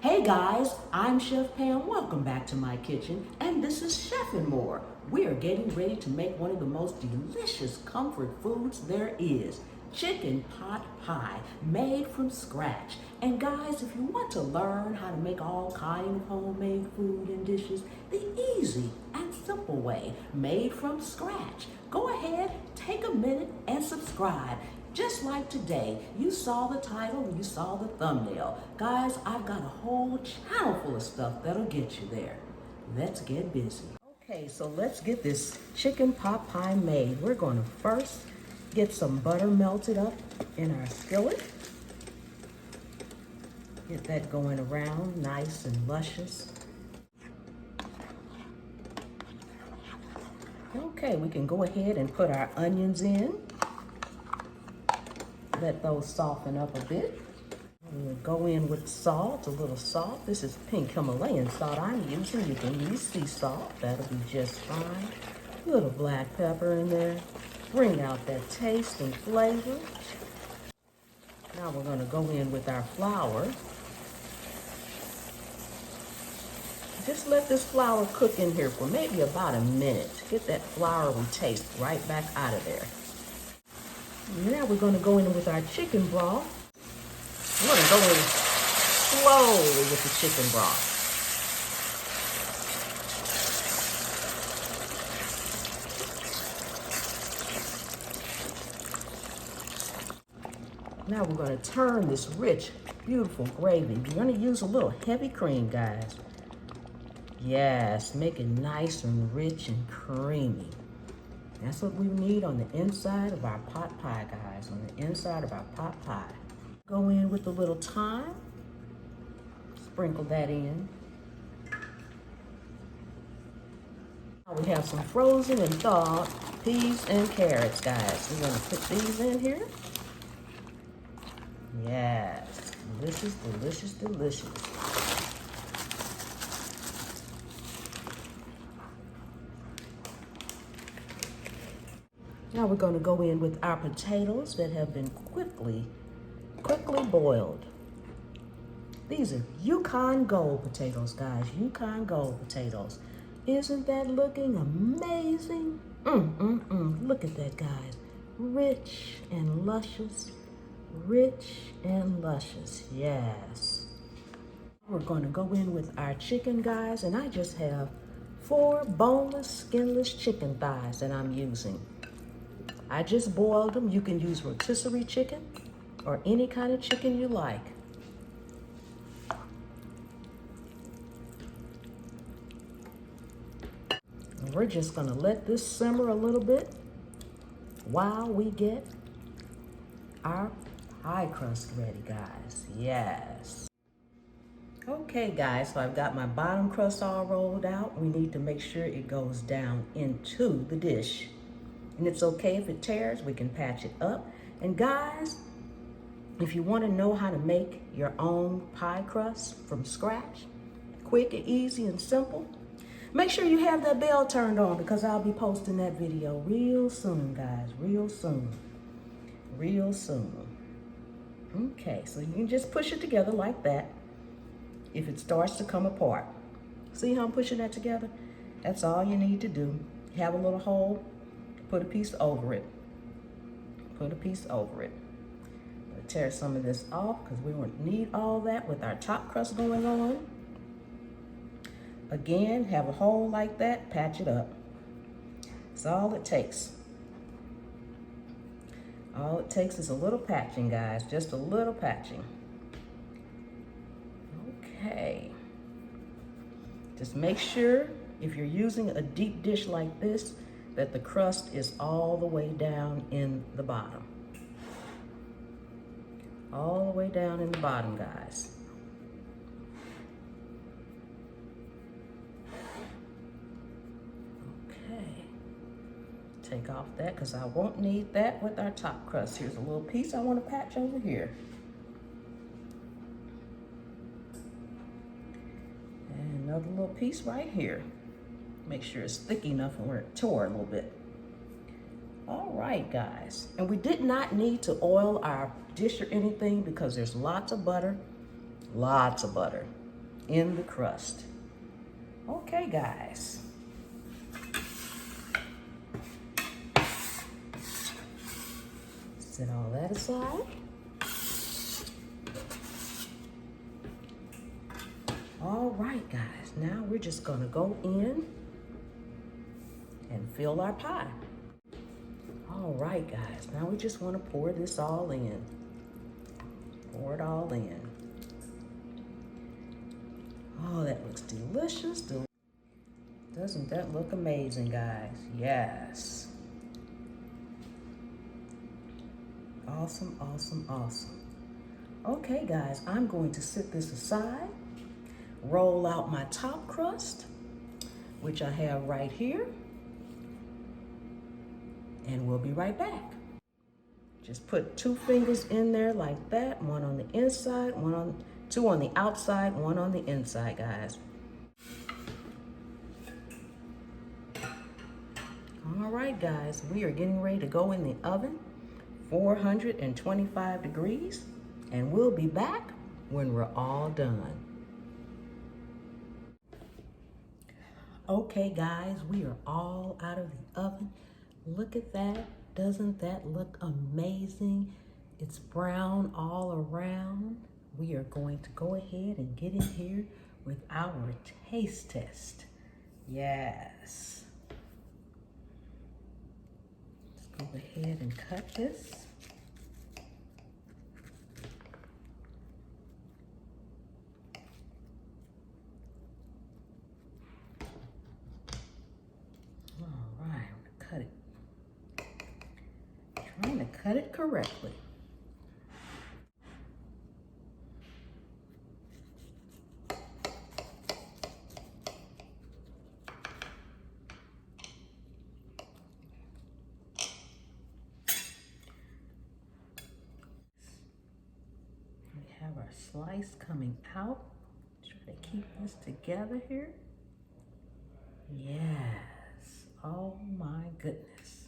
Hey guys, I'm Chef Pam. Welcome back to my kitchen, and this is Chef and More. We are getting ready to make one of the most delicious comfort foods there is. Chicken pot pie made from scratch. And guys, if you want to learn how to make all kind of homemade food and dishes the easy and simple way, made from scratch, go ahead, take a minute and subscribe. Just like today, you saw the title and you saw the thumbnail. Guys, I've got a whole channel full of stuff that'll get you there. Let's get busy. Okay, so let's get this chicken pot pie made. We're going to first get some butter melted up in our skillet. Get that going around, nice and luscious. Okay, we can go ahead and put our onions in. Let those soften up a bit. We'll go in with salt, a little salt. This is pink Himalayan salt I'm using. You can use sea salt, that'll be just fine. A little black pepper in there. Bring out that taste and flavor. Now we're gonna go in with our flour. Just let this flour cook in here for maybe about a minute. Get that floury taste right back out of there. Now we're going to go in with our chicken broth. We're going to go in slowly with the chicken broth. Now we're going to turn this rich, beautiful gravy. We're going to use a little heavy cream, guys. Yes, make it nice and rich and creamy. That's what we need on the inside of our pot pie, guys, on the inside of our pot pie. Go in with a little thyme, sprinkle that in. Now we have some frozen and thawed peas and carrots, guys. We're gonna put these in here. Yes, delicious, delicious, delicious. Now we're going to go in with our potatoes that have been quickly boiled. These are Yukon Gold potatoes, guys. Yukon Gold potatoes. Isn't that looking amazing? Look at that, guys. Rich and luscious. Rich and luscious, yes. We're going to go in with our chicken, guys, and I just have 4 boneless, skinless chicken thighs that I'm using. I just boiled them. You can use rotisserie chicken or any kind of chicken you like. And we're just gonna let this simmer a little bit while we get our pie crust ready, guys. Yes. Okay, guys, so I've got my bottom crust all rolled out. We need to make sure it goes down into the dish. And it's okay if it tears, we can patch it up. And guys, if you want to know how to make your own pie crust from scratch, quick and easy and simple, make sure you have that bell turned on because I'll be posting that video real soon, guys, real soon, real soon. Okay, so you can just push it together like that if it starts to come apart. See how I'm pushing that together? That's all you need to do. Have a little hole. Put a piece over it. Put a piece over it. I'm gonna tear some of this off because we won't need all that with our top crust going on. Again, have a hole like that, patch it up. That's all it takes. All it takes is a little patching, guys, just a little patching. Okay. Just make sure if you're using a deep dish like this, that the crust is all the way down in the bottom. All the way down in the bottom, guys. Okay. Take off that because I won't need that with our top crust. Here's a little piece I want to patch over here. And another little piece right here. Make sure it's thick enough where it tore a little bit. All right, guys. And we did not need to oil our dish or anything because there's lots of butter. Lots of butter. in the crust. Okay, guys. Set all that aside. All right, guys. Now we're just gonna go in and fill our pie. All right, guys. Now we just want to pour this all in. Pour it all in. Oh, that looks delicious. Doesn't that look amazing, guys? Yes. Awesome, awesome, awesome. Okay, guys, I'm going to set this aside, roll out my top crust, which I have right here, and we'll be right back. Just put 2 fingers in there like that, one on the inside, two on the outside, one on the inside, guys. All right, guys, we are getting ready to go in the oven, 425 degrees, and we'll be back when we're all done. Okay, guys, we are all out of the oven. Look at that. Doesn't that look amazing? It's brown all around. We are going to go ahead and get in here with our taste test. Yes. Let's go ahead and cut this. All right, I'm gonna cut it. Trying to cut it correctly. We have our slice coming out. Try to keep this together here. Yes. Oh my goodness.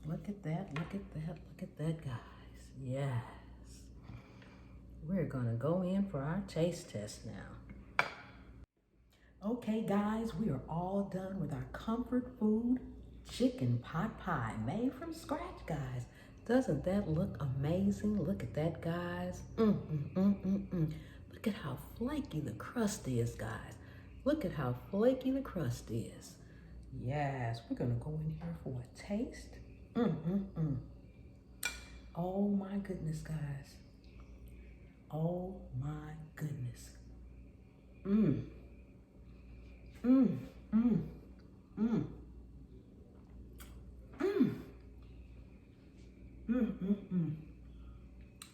Look at that, look at that, look at that, guys. Yes. We're gonna go in for our taste test now. Okay, guys, we are all done with our comfort food chicken pot pie made from scratch, guys. Doesn't that look amazing? Look at that, guys. Look at how flaky the crust is, guys. Look at how flaky the crust is. Yes, we're gonna go in here for a taste. Oh my goodness, guys. Oh my goodness.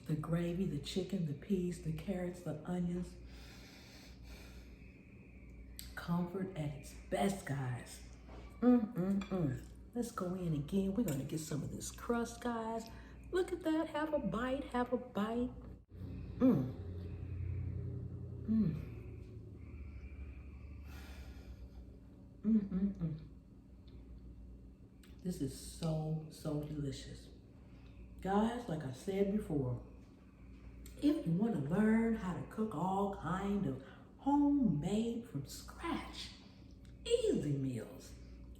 The gravy, the chicken, the peas, the carrots, the onions. Comfort at its best, guys. Let's go in again. We're gonna get some of this crust, guys. Look at that, have a bite, have a bite. This is so, so delicious. Guys, like I said before, if you want to learn how to cook all kind of homemade from scratch, easy meals,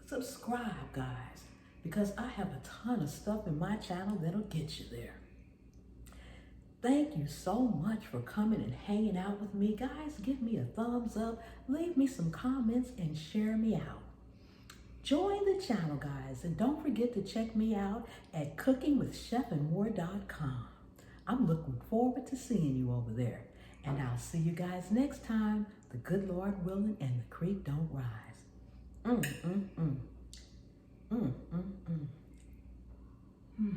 subscribe, guys, because I have a ton of stuff in my channel that'll get you there. Thank you so much for coming and hanging out with me. Guys, give me a thumbs up, leave me some comments, and share me out. Join the channel, guys, and don't forget to check me out at cookingwithchefandmore.com. I'm looking forward to seeing you over there. And I'll see you guys next time, the good Lord willing and the creek don't rise. Mm.